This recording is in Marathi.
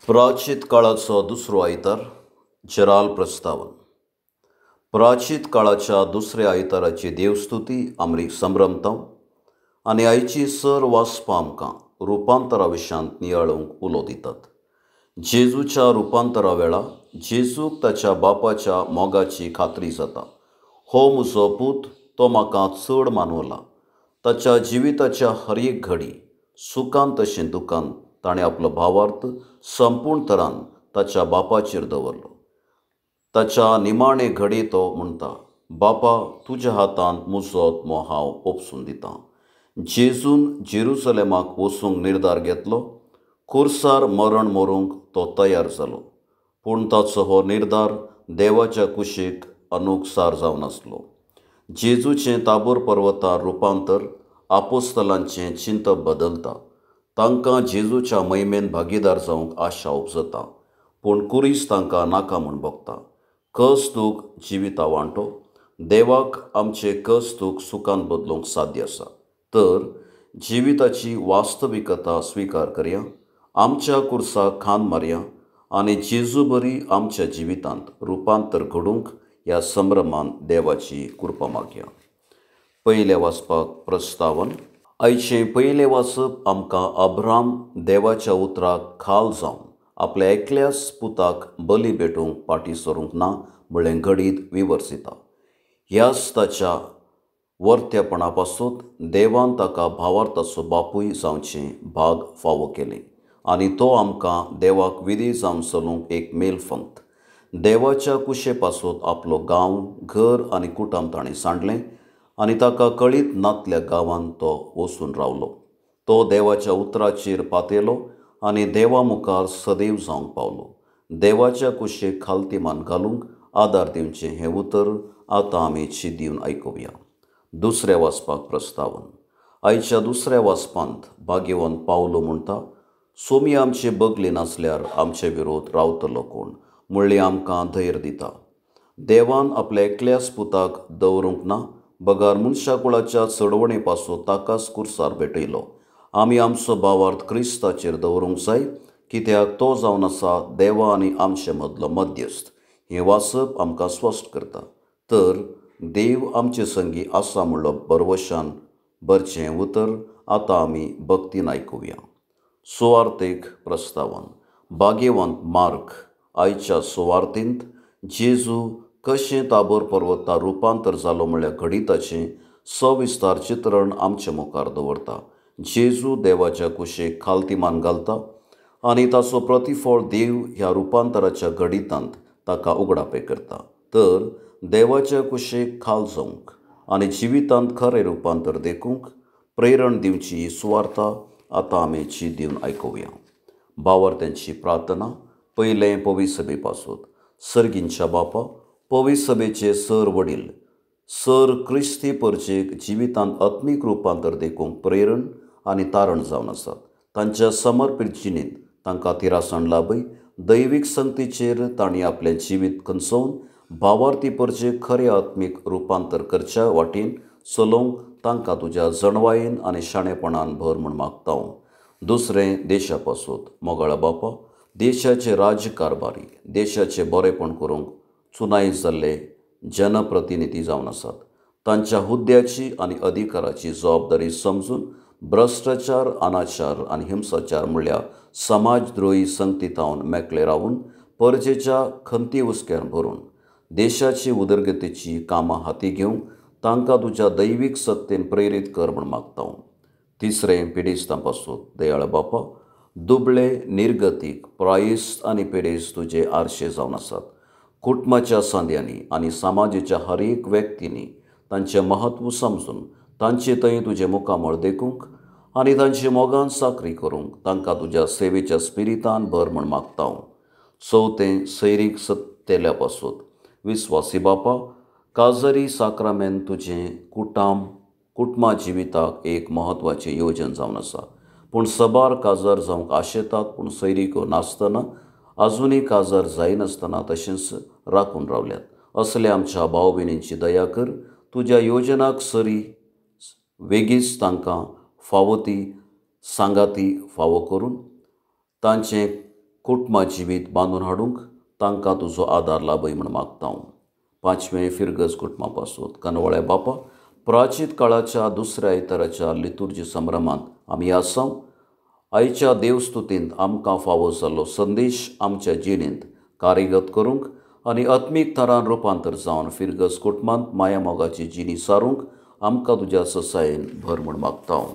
प्राचीत काळाचो दुसरो आयतार जराल प्रस्तावन. प्राचीत काळाच्या दुसऱ्या आयताराची देवस्तुती आमरी संभ्रमता आनी आयची सर वाचपां आमकां रुपांतरा विशांत नियाळूंक उलो दितात. जेजूच्या रुपांतरा वेळा जेजूक ताच्या बापाच्या मोगाची खात्री जाता. हो म्हजो पूत, तो म्हाका चड मानवला. ताच्या जिविताच्या हर एक घडी सुखांत तशें दुखांत ताणें आपलो भावार्थ संपूर्ण तरान ताच्या बापाचेर दवरलो. ताच्या निमाणे घडी तो म्हणटा, बापा, तुज्या हातांत म्हजो आत्मो हांव ओपसून दितां. जेजून जेरुसलेमाक वचूंक निर्धार घेतलो. खुर्सार मरण मरूंक तो तयार जालो. पूण ताचो हो निर्धार देवाच्या कुशीक अनुसार जावनासलो. जेजूचें ताबोर पर्वतार रुपांतर आपोस्तलांचें चिंतप बदलता. तांकां जेजूच्या महिमेन भागीदार जावंक आशा उपजता. पूण कुरीस तांकां नाका म्हूण बगता. कस दूख जिविता वांटो. देवाक आमचे कस दूख सुखान बदलूंक साध्य आसा. तर जिविताची वास्तविकता स्विकार करया, आमच्या कुर्साक खांद मारया आनी जेजू बरी आमच्या जिवितांत रुपांतर घडूंक ह्या संभ्रमान देवाची कृपा मागया. पयलें वाचपाक प्रस्तावन. आयचें पयलें वाचप आमकां अब्राम देवाच्या उतराक खाल जावन आपल्या एकल्याच पुताक बली भेटूंक फाटीं सरूंक ना म्हळें घडीत विवर्सिता. ह्याच ताच्या वर्तेपणा पासून देवान ताका भावार्थाचो बापूय जावचें भाग फावो केलें आनी तो आमकां देवाक विधी जावन चलूंक एक मेलफंत. देवाच्या कुशे पासून आपलो गांव, घर आनी कुटुंब ताणें सांडलें आनी ताका कळीत नातल्या गांवांत तो वचून रावलो. तो देवाच्या उतराचेर पातयलो आनी देवा मुखार सदैव जावंक पावलो. देवाच्या कुशेक खालतीमान घालूंक आदार दिवचें हें उतर आतां आमी दिवन आयकुया. दुसऱ्या वाचपाक प्रस्तावन. आयच्या दुसऱ्या वाचपांत भाग्यवंत पावलो म्हणटा, सोमी आमचे बगले नासल्यार आमचे विरोध रावतलो कोण म्हणलें आमकां धैर्य दिता. देवान आपल्या एकल्याच पुताक दवरूंक ना, बगार मनशा कुळाच्या चडवणे पासून ताकाच कुर्सार भेटयलो. आमी आमचो भावार्थ क्रिस्ताचेर दवरूंक जाय, कित्याक तो जावन आसा देवा आनी आमचे मदलो मध्यस्थ. हें वाचप आमकां स्पश्ट करता. तर देव आमचे संगी आसा म्हणलो बरवशान बरचें उतर आतां आमी भक्तीन आयकुया. सुवार्थीक प्रस्तावन. भाग्यवंत मार्क आयच्या सुवार्थींत जेजू कशें ताबोर पर्वतार रुपांतर जालो म्हळ्यार घडिताचें सविस्तार चित्रण आमच्या मुखार दवरता. जेजू देवाच्या कुशेक खालतीमान घालता आनी ताचो प्रतिफळ देव ह्या रुपांतराच्या घडितांत ताका उगडापे करता. तर देवाच्या कुशेक खाल जावंक आनी जिवितांत खरें रुपांतर देखूंक प्रेरण दिवची ही सुवार्ता आतां आमी दिवन आयकुया. भावार्थ्यांची प्रार्थना. पयलें पवित्र सभे पासून. सर्गींच्या बापा, पवित्र सभेचे सर वडील सर क्रिस्ती परचेक जिवितांत आत्मीक रुपांतर देखूंक प्रेरण आनी तारण जावन आसात. तांच्या समर्पीत जिणेंत तांकां तिरासण लाभय. दैवीक संगतीचेर तांणी आपलें जिवीत खंचोवन भावार्थी परचेक खरें आत्मीक रुपांतर करच्या वाटेन चलोवंक तांकां तुज्या जणवायेन आनी शाणेपणान भर म्हूण मागता. दुसरें देशा पासून. मोगाळा बापा, देशाचे राजकारबारी देशाचें बरेपण करूंक चुनायेत जाल्ले जनप्रतिनिधी जावन आसात. तांच्या हुद्द्याची आनी अधिकाराची जबाबदारी समजून भ्रश्टाचार, अनाचार आनी हिंसाचार म्हणल्यार समाजद्रोही संगतीतावन मेकळे रावून परजेच्या खंती हुस्क्यार भरून देशाची उदरगतीची कामां हाती घेवंक तांकां तुज्या दैवीक सत्तेन प्रेरीत कर म्हूण मागता. तिसरें पिडेस्तां पासून. दयाळ बापा, दुबळे, निर्गतीक, प्रायेस्त आनी पिडेस्त तुजे आरशे जावन आसात. कुटुंबाच्या सांद्यांनी आनी समाजाच्या हर एक व्यक्तींनी तांचें महत्व समजून तांचे थंय तुजें मुखामळ देखूंक आनी तांचे मोगान साकरी करूंक तांकां तुज्या सेवेच्या स्पिरितान भर म्हूण मागता. चवथें सैरीक सत्तेल्या पासून. विस्वासी बापा, काजरी साक्रामेंत तुजें कुटुंबा जिविताक एक म्हत्वाचें येवजण जावन आसा. पूण सबार काजार जावंक आशेतात, पूण सैरीको नासतना आजुनूय काजार जायनासतना तशेंच राखून रावल्यात. असल्या आमच्या भाव भयणींची दया कर. तुज्या योजनाक सरी वेगीच तांकां फावो ती सांगाती फावो करून तांचें कुटुंबां जिवीत बांदून हाडूंक तांकां तुजो आदार लाभय म्हूण मागता हांव. 5वें फिरगज कुटुंबा पासून कनवळ्या बापा, प्राचीत काळाच्या दुसऱ्या आयताराच्या लितुर्जी संभ्रमांत आमी आसां. आयच्या देवस्तुतींत आमकां फावो जाल्लो संदेश आमच्या जिणेंत कार्यगत करूंक आनी आत्मीक थरान रुपांतर जावन फिरगज कुटुंबांत माया मोगाची जिणी सारूंक आमकां तुज्या ससायेन भर म्हूण मागता हांव.